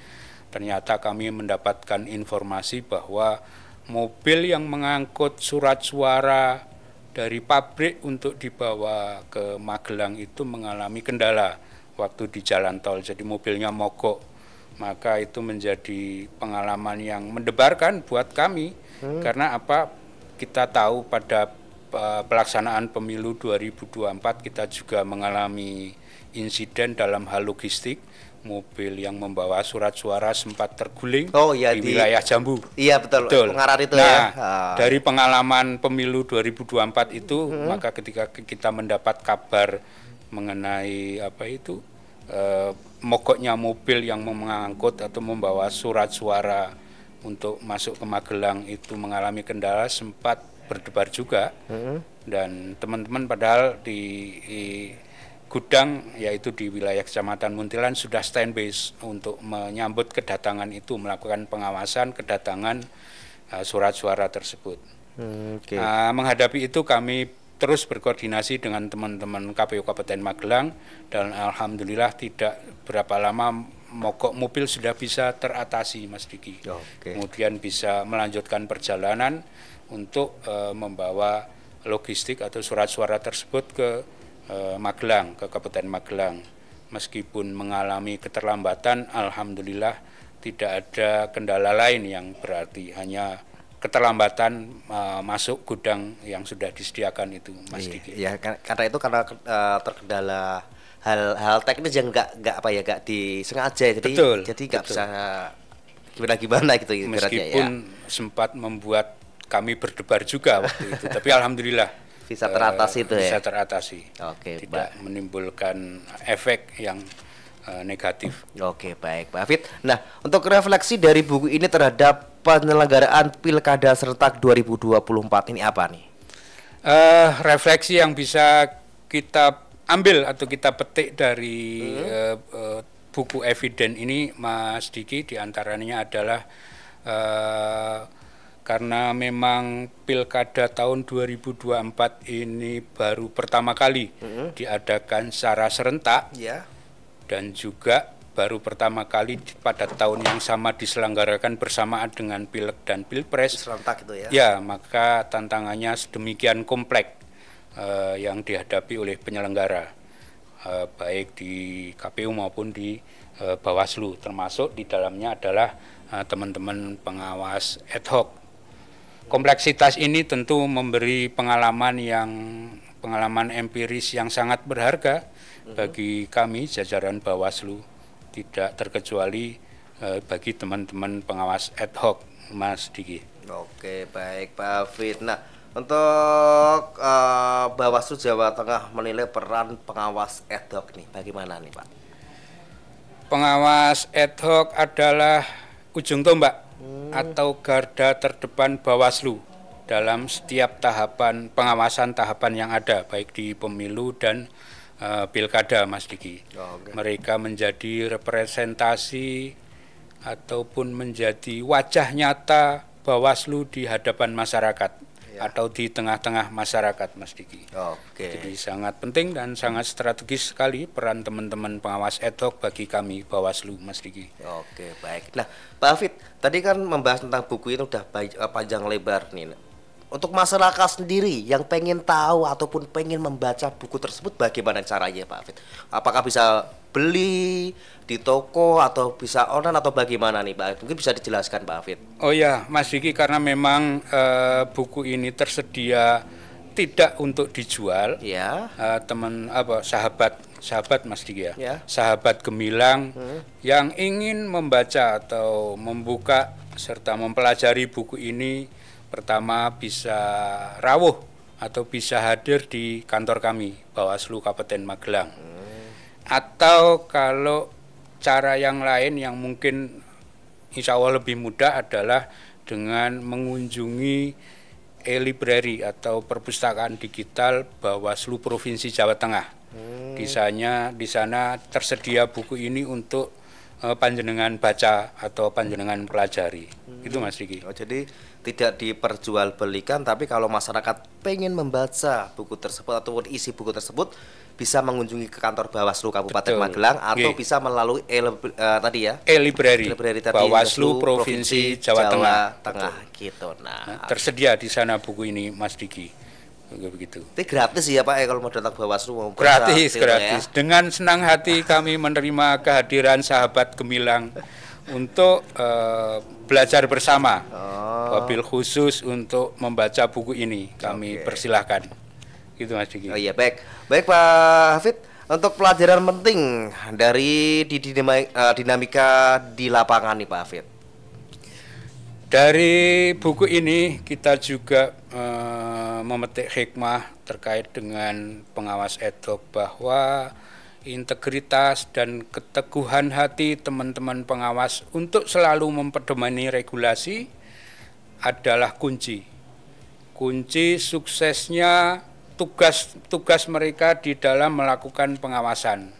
Ternyata kami mendapatkan informasi bahwa mobil yang mengangkut surat suara dari pabrik untuk dibawa ke Magelang itu mengalami kendala waktu di jalan tol. Jadi mobilnya mogok. Maka itu menjadi pengalaman yang mendebarkan buat kami. Karena apa? Kita tahu pada pelaksanaan pemilu 2024 kita juga mengalami insiden dalam hal logistik, mobil yang membawa surat suara sempat terguling di wilayah Jambu. Iya betul. Pengarah itu dari pengalaman pemilu 2024 itu, maka ketika kita mendapat kabar mengenai mogoknya mobil yang mengangkut atau membawa surat suara untuk masuk ke Magelang itu mengalami kendala, sempat berdebar juga. Dan teman-teman padahal di gudang, yaitu di wilayah Kecamatan Muntilan, sudah standby untuk menyambut kedatangan itu, melakukan pengawasan kedatangan surat suara tersebut. Menghadapi itu kami terus berkoordinasi dengan teman-teman KPU Kabupaten Magelang, dan alhamdulillah tidak berapa lama mogok mobil sudah bisa teratasi, Mas Diki. Kemudian bisa melanjutkan perjalanan untuk membawa logistik atau surat suara tersebut ke Magelang, ke Kabupaten Magelang. Meskipun mengalami keterlambatan, alhamdulillah tidak ada kendala lain yang berarti, hanya keterlambatan masuk gudang yang sudah disediakan itu, Mas Diki. Ya, karena terkendala hal teknis yang nggak disengaja, jadi nggak bisa gimana gitu. Meskipun sempat membuat kami berdebar juga waktu itu, tapi alhamdulillah bisa teratasi bisa teratasi. Tidak menimbulkan efek yang negatif. Baik, Pak Hafid. Nah, untuk refleksi dari buku ini terhadap penyelenggaraan Pilkada serentak 2024 ini apa nih? Refleksi yang bisa kita ambil atau kita petik dari buku Eviden ini, Mas Diki, diantaranya adalah karena memang Pilkada tahun 2024 ini baru pertama kali diadakan secara serentak, dan juga baru pertama kali pada tahun yang sama diselenggarakan bersamaan dengan Pileg dan Pilpres serentak itu ya. Ya, maka tantangannya sedemikian kompleks yang dihadapi oleh penyelenggara, baik di KPU maupun di Bawaslu, termasuk di dalamnya adalah teman-teman pengawas ad hoc. Kompleksitas ini tentu memberi pengalaman empiris yang sangat berharga bagi kami jajaran Bawaslu, tidak terkecuali bagi teman-teman pengawas ad hoc, Mas Diki. Baik, Pak Hafid. Nah, untuk Bawaslu Jawa Tengah menilai peran pengawas ad hoc nih, bagaimana nih, Pak? Pengawas ad hoc adalah ujung tombak atau garda terdepan Bawaslu dalam setiap tahapan pengawasan yang ada, baik di pemilu dan pilkada, Mas Diki. Mereka menjadi representasi ataupun menjadi wajah nyata Bawaslu di hadapan masyarakat atau di tengah-tengah masyarakat, Mas Diki. Jadi sangat penting dan sangat strategis sekali peran teman-teman pengawas ad hoc bagi kami Bawaslu, Mas Diki. Baik. Nah, Pak Hafid, tadi kan membahas tentang buku ini udah panjang lebar nih. Untuk masyarakat sendiri yang pengen tahu ataupun pengen membaca buku tersebut, bagaimana caranya, Pak Hafid? Apakah bisa beli di toko atau bisa online atau bagaimana nih, Pak? Mungkin bisa dijelaskan, Pak Hafid. Mas Diki, karena memang buku ini tersedia tidak untuk dijual, sahabat Mas Diki sahabat Gemilang yang ingin membaca atau membuka serta mempelajari buku ini, pertama bisa rawuh atau bisa hadir di kantor kami Bawaslu Kabupaten Magelang. Atau kalau cara yang lain yang mungkin insya Allah lebih mudah adalah dengan mengunjungi e-library atau perpustakaan digital Bawaslu Provinsi Jawa Tengah. Di sana tersedia buku ini untuk panjenengan baca atau panjenengan pelajari. Itu, Mas Diki. Jadi tidak diperjualbelikan, tapi kalau masyarakat pengen membaca buku tersebut ataupun isi buku tersebut, bisa mengunjungi ke kantor Bawaslu Kabupaten Magelang atau bisa melalui e-library Bawaslu Provinsi Jawa Tengah. Gitu. Nah, tersedia di sana buku ini, Mas Diki. Begitu. Itu gratis ya, Pak, kalau mau datang Bawaslu? Gratis. Dengan senang hati kami menerima kehadiran sahabat Gemilang untuk belajar bersama, wabil khusus untuk membaca buku ini. Kami persilahkan. Gitu, Mas Diki. Baik Pak Hafid. untuk pelajaran penting dari dinamika di lapangan nih Pak Hafid. Dari buku ini kita juga memetik hikmah terkait dengan pengawas ad hoc bahwa integritas dan keteguhan hati teman-teman pengawas untuk selalu mempedomani regulasi adalah kunci suksesnya tugas mereka di dalam melakukan pengawasan.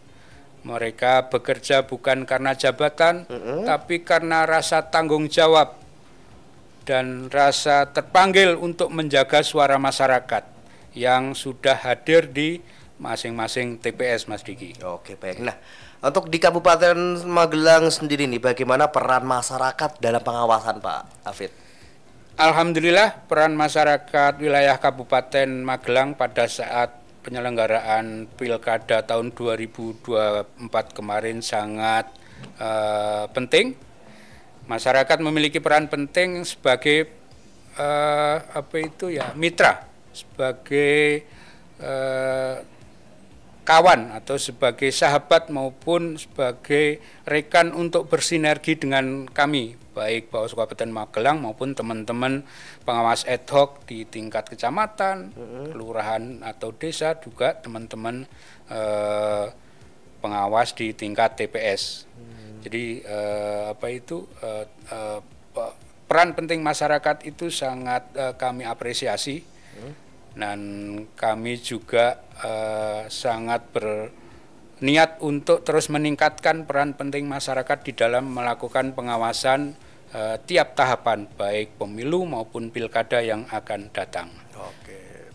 Mereka bekerja bukan karena jabatan, tapi karena rasa tanggung jawab dan rasa terpanggil untuk menjaga suara masyarakat yang sudah hadir di masing-masing TPS, Mas Diki. Oke, baik. Nah, untuk di Kabupaten Magelang sendiri nih, bagaimana peran masyarakat dalam pengawasan, Pak Hafid? Alhamdulillah, peran masyarakat wilayah Kabupaten Magelang pada saat penyelenggaraan Pilkada tahun 2024 kemarin sangat penting. Masyarakat memiliki peran penting sebagai mitra, sebagai kawan atau sebagai sahabat maupun sebagai rekan untuk bersinergi dengan kami, baik Bawaslu Kabupaten Magelang maupun teman-teman pengawas ad hoc di tingkat kecamatan, kelurahan atau desa, juga teman-teman pengawas di tingkat TPS. Jadi peran penting masyarakat itu sangat kami apresiasi. Dan kami juga sangat berniat untuk terus meningkatkan peran penting masyarakat di dalam melakukan pengawasan tiap tahapan, baik pemilu maupun pilkada yang akan datang. Oke,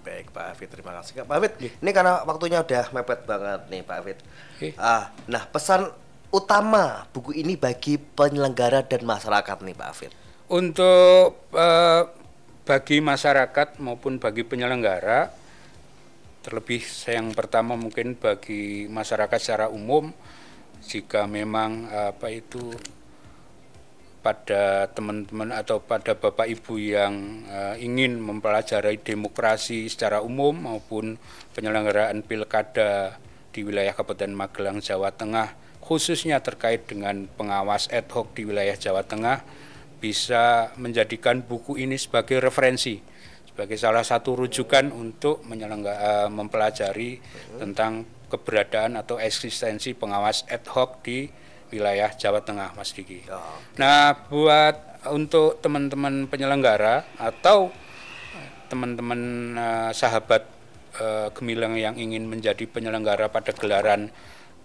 baik Pak Hafid, terima kasih Pak Hafid. Ini karena waktunya udah mepet banget nih Pak Hafid. Nah, pesan utama buku ini bagi penyelenggara dan masyarakat nih Pak Hafid. Untuk bagi masyarakat maupun bagi penyelenggara, terlebih yang pertama mungkin bagi masyarakat secara umum, jika memang pada teman-teman atau pada Bapak Ibu yang ingin mempelajari demokrasi secara umum maupun penyelenggaraan pilkada di wilayah Kabupaten Magelang, Jawa Tengah, khususnya terkait dengan pengawas ad hoc di wilayah Jawa Tengah, bisa menjadikan buku ini sebagai referensi, sebagai salah satu rujukan untuk mempelajari tentang keberadaan atau eksistensi pengawas ad hoc di wilayah Jawa Tengah, Mas Diki. Nah, untuk teman-teman penyelenggara atau teman-teman sahabat Gemilang yang ingin menjadi penyelenggara pada gelaran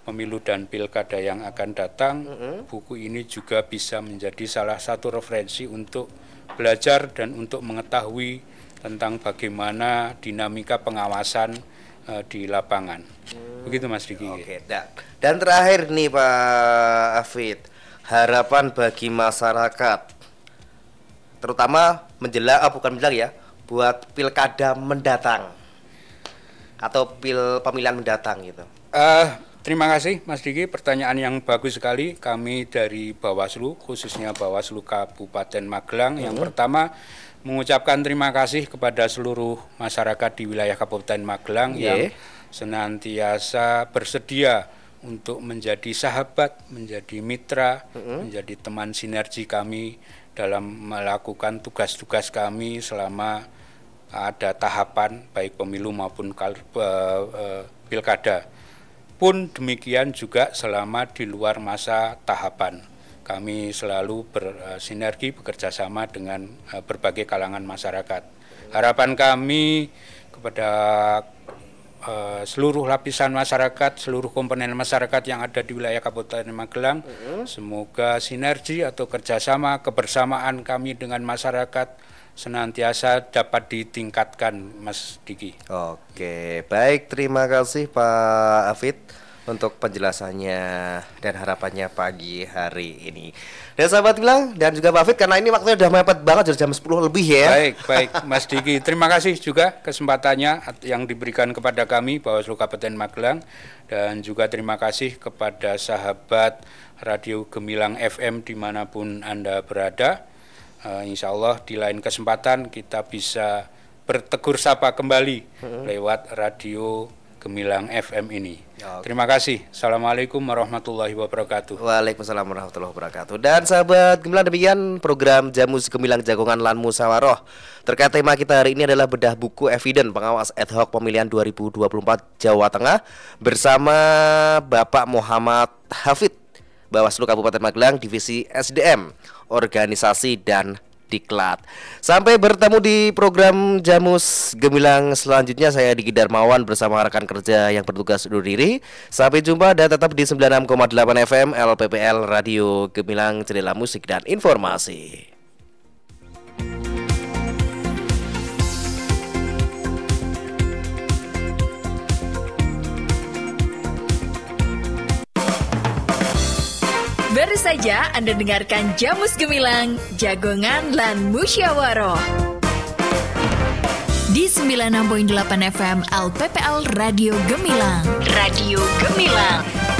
pemilu dan pilkada yang akan datang, buku ini juga bisa menjadi salah satu referensi untuk belajar dan untuk mengetahui tentang bagaimana dinamika pengawasan di lapangan. Begitu Mas Diki. Oke, dan terakhir nih Pak Hafid, harapan bagi masyarakat, terutama buat pilkada mendatang atau pemilihan mendatang gitu. Terima kasih Mas Diki, pertanyaan yang bagus sekali. Kami dari Bawaslu, khususnya Bawaslu Kabupaten Magelang, yang pertama mengucapkan terima kasih kepada seluruh masyarakat di wilayah Kabupaten Magelang yang senantiasa bersedia untuk menjadi sahabat, menjadi mitra, menjadi teman sinergi kami dalam melakukan tugas-tugas kami selama ada tahapan baik pemilu maupun pilkada. Pun demikian juga selama di luar masa tahapan. Kami selalu bersinergi, bekerjasama dengan berbagai kalangan masyarakat. Harapan kami kepada seluruh lapisan masyarakat, seluruh komponen masyarakat yang ada di wilayah Kabupaten Magelang, semoga sinergi atau kerjasama, kebersamaan kami dengan masyarakat senantiasa dapat ditingkatkan, Mas Diki. Oke, baik, terima kasih Pak Hafid untuk penjelasannya dan harapannya pagi hari ini. Dan sahabat Gemilang dan juga Pak Hafid, karena ini waktunya udah mepet banget, sudah jam 10 lebih ya. Baik Mas Diki, terima kasih juga kesempatannya yang diberikan kepada kami Bawaslu Kabupaten Magelang, dan juga terima kasih kepada sahabat Radio Gemilang FM dimanapun Anda berada. Insya Allah di lain kesempatan kita bisa bertegur sapa kembali lewat Radio Gemilang FM ini. Terima kasih. Assalamualaikum warahmatullahi wabarakatuh. Waalaikumsalam warahmatullahi wabarakatuh. Dan sahabat Gemilang, demikian program Jamus Gemilang Jagongan Lan Musyawarah. Terkait tema kita hari ini adalah bedah buku Eviden Pengawas Ad Hoc Pemilihan 2024 Jawa Tengah bersama Bapak Muhammad Hafid, Bawaslu Kabupaten Magelang, Divisi SDM, Organisasi dan Diklat. Sampai bertemu di program Jamus Gemilang selanjutnya. Saya Diki Darmawan bersama rekan kerja yang bertugas undur diri. Sampai jumpa dan tetap di 96,8 FM LPPL Radio Gemilang, Jendela Musik dan Informasi. Baru saja Anda dengarkan Jamus Gemilang, Jagongan lan Musyawarah di 96.8 FM LPPL Radio Gemilang. Radio Gemilang.